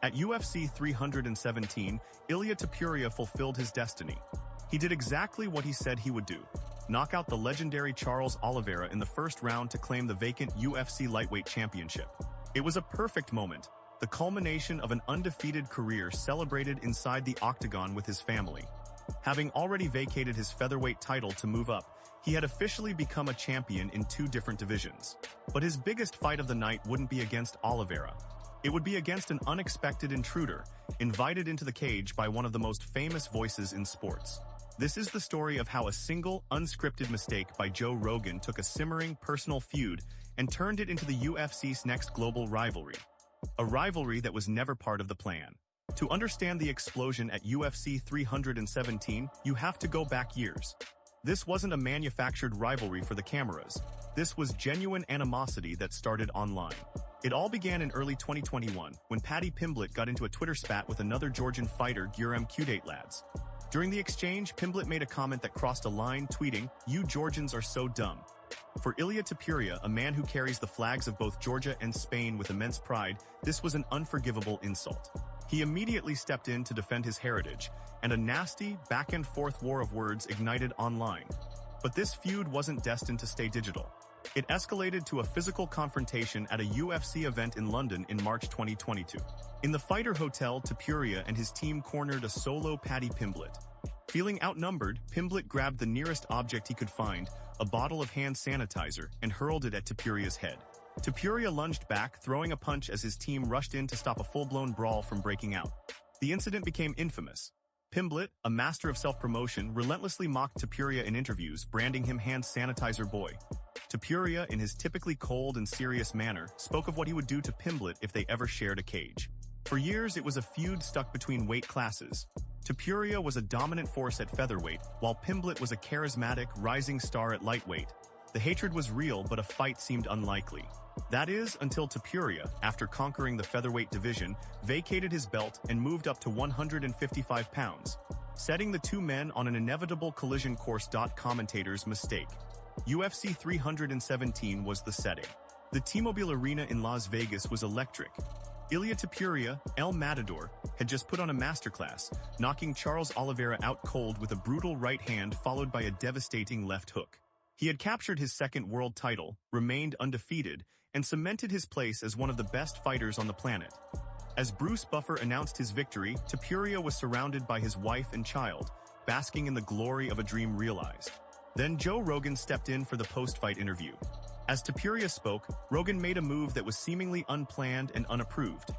At UFC 317, Ilya Tepuria fulfilled his destiny. He did exactly what he said he would do. Knock out the legendary Charles Oliveira in the first round to claim the vacant UFC lightweight championship. It was a perfect moment, the culmination of an undefeated career celebrated inside the octagon with his family. Having already vacated his featherweight title to move up, he had officially become a champion in 2 different divisions. But his biggest fight of the night wouldn't be against Oliveira. It would be against an unexpected intruder, invited into the cage by one of the most famous voices in sports. This is the story of how a single, unscripted mistake by Joe Rogan took a simmering personal feud and turned it into the UFC's next global rivalry. A rivalry that was never part of the plan. To understand the explosion at UFC 317, you have to go back years. This wasn't a manufactured rivalry for the cameras. This was genuine animosity that started online. It all began in early 2021, when Pimblett got into a Twitter spat with another Georgian fighter, Gurem Kudate lads. During the exchange, Pimblett made a comment that crossed a line, tweeting, "You Georgians are so dumb." For Ilya Tepuria, a man who carries the flags of both Georgia and Spain with immense pride, this was an unforgivable insult. He immediately stepped in to defend his heritage, and a nasty, back-and-forth war of words ignited online. But this feud wasn't destined to stay digital. It escalated to a physical confrontation at a UFC event in London in March 2022. In the Fighter Hotel, Topuria and his team cornered a solo Pimblett. Feeling outnumbered, Pimblett grabbed the nearest object he could find, a bottle of hand sanitizer, and hurled it at Topuria's head. Topuria lunged back, throwing a punch as his team rushed in to stop a full-blown brawl from breaking out. The incident became infamous. Pimblett, a master of self-promotion, relentlessly mocked Topuria in interviews, branding him hand sanitizer boy. Topuria, in his typically cold and serious manner, spoke of what he would do to Pimblett if they ever shared a cage. For years, it was a feud stuck between weight classes. Topuria was a dominant force at featherweight, while Pimblett was a charismatic, rising star at lightweight. The hatred was real, but a fight seemed unlikely. That is, until Topuria, after conquering the featherweight division, vacated his belt and moved up to 155 pounds, setting the 2 men on an inevitable collision course. Commentators mistake. UFC 317 was the setting. The T-Mobile Arena in Las Vegas was electric. Ilya Tepuria, El Matador, had just put on a masterclass, knocking Charles Oliveira out cold with a brutal right hand followed by a devastating left hook. He had captured his 2nd world title, remained undefeated, and cemented his place as one of the best fighters on the planet. As Bruce Buffer announced his victory, Topuria was surrounded by his wife and child, basking in the glory of a dream realized. Then Joe Rogan stepped in for the post-fight interview. As Topuria spoke, Rogan made a move that was seemingly unplanned and unapproved.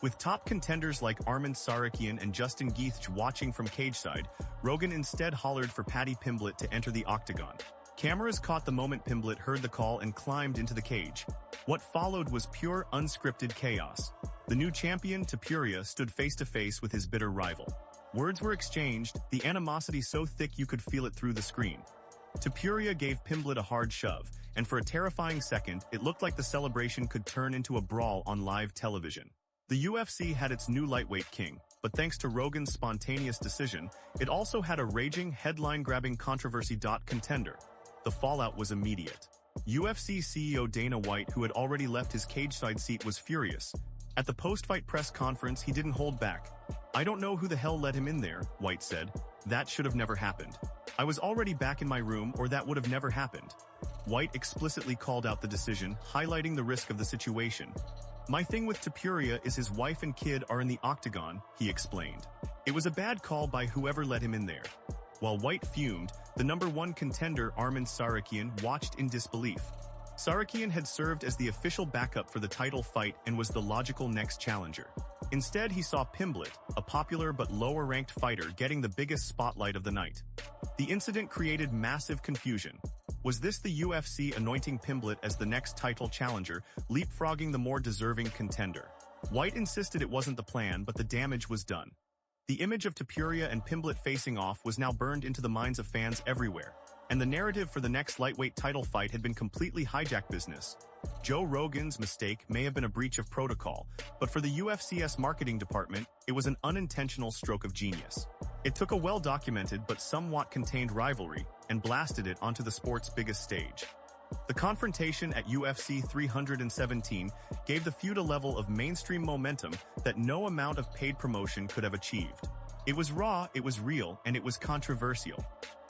With top contenders like Arman Tsarukyan and Justin Gaethje watching from cageside, Rogan instead hollered for Pimblett to enter the octagon. Cameras caught the moment Pimblett heard the call and climbed into the cage. What followed was pure, unscripted chaos. The new champion, Topuria, stood face-to-face with his bitter rival. Words were exchanged, the animosity so thick you could feel it through the screen. Topuria gave Pimblett a hard shove, and for a terrifying second, it looked like the celebration could turn into a brawl on live television. The UFC had its new lightweight king, but thanks to Rogan's spontaneous decision, it also had a raging, headline-grabbing controversy. Contender. The fallout was immediate. UFC CEO Dana White, who had already left his cageside seat, was furious. At the post-fight press conference, he didn't hold back. "I don't know who the hell let him in there," White said. "That should have never happened. I was already back in my room, or that would have never happened." White explicitly called out the decision, highlighting the risk of the situation. "My thing with Topuria is his wife and kid are in the octagon," he explained. "It was a bad call by whoever let him in there." While White fumed, the #1 contender Arman Tsarukyan watched in disbelief. Tsarukyan had served as the official backup for the title fight and was the logical next challenger. Instead, he saw Pimblett, a popular but lower-ranked fighter, getting the biggest spotlight of the night. The incident created massive confusion. Was this the UFC anointing Pimblett as the next title challenger, leapfrogging the more deserving contender? White insisted it wasn't the plan, but the damage was done. The image of Topuria and Pimblett facing off was now burned into the minds of fans everywhere, and the narrative for the next lightweight title fight had been completely hijacked business. Joe Rogan's mistake may have been a breach of protocol, but for the UFC's marketing department, it was an unintentional stroke of genius. It took a well-documented but somewhat contained rivalry and blasted it onto the sport's biggest stage. The confrontation at UFC 317 gave the feud a level of mainstream momentum that no amount of paid promotion could have achieved. It was raw, it was real, and it was controversial.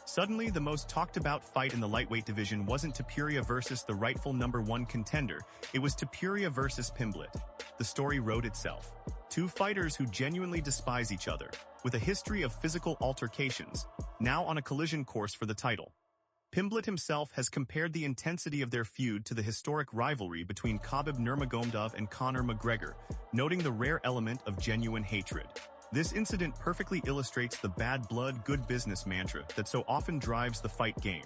Suddenly, the most talked-about fight in the lightweight division wasn't Topuria versus the rightful #1 contender, it was Topuria versus Pimblett. The story wrote itself. Two fighters who genuinely despise each other, with a history of physical altercations, now on a collision course for the title. Pimblett himself has compared the intensity of their feud to the historic rivalry between Khabib Nurmagomedov and Conor McGregor, noting the rare element of genuine hatred. This incident perfectly illustrates the bad blood, good business mantra that so often drives the fight game.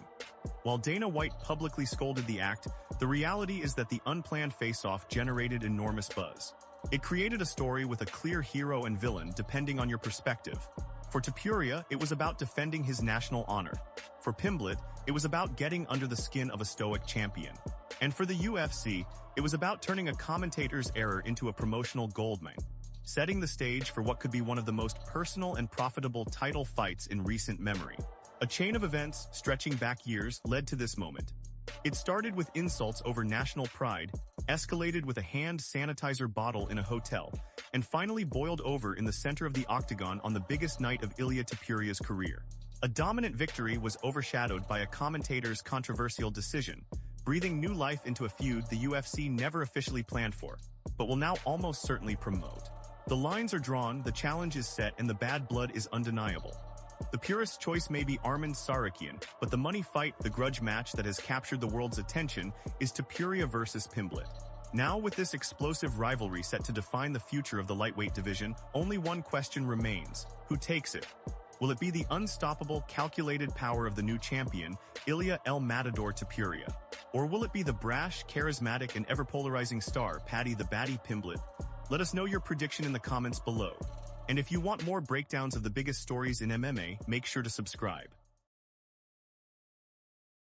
While Dana White publicly scolded the act, the reality is that the unplanned face-off generated enormous buzz. It created a story with a clear hero and villain depending on your perspective. For Topuria, it was about defending his national honor. For Pimblett, it was about getting under the skin of a stoic champion. And for the UFC, it was about turning a commentator's error into a promotional goldmine, setting the stage for what could be one of the most personal and profitable title fights in recent memory. A chain of events, stretching back years, led to this moment. It started with insults over national pride, escalated with a hand sanitizer bottle in a hotel, and finally boiled over in the center of the octagon on the biggest night of Ilya Tepuria's career. A dominant victory was overshadowed by a commentator's controversial decision, breathing new life into a feud the UFC never officially planned for, but will now almost certainly promote. The lines are drawn, the challenge is set, and the bad blood is undeniable. The purest choice may be Arman Tsarukyan, but the money fight, the grudge match that has captured the world's attention, is Topuria versus Pimblett. Now, with this explosive rivalry set to define the future of the lightweight division, only one question remains: who takes it? Will it be the unstoppable, calculated power of the new champion, Ilya El Matador Tepuria? Or will it be the brash, charismatic, and ever-polarizing star, Paddy the Batty Pimblett? Let us know your prediction in the comments below. And if you want more breakdowns of the biggest stories in MMA, make sure to subscribe.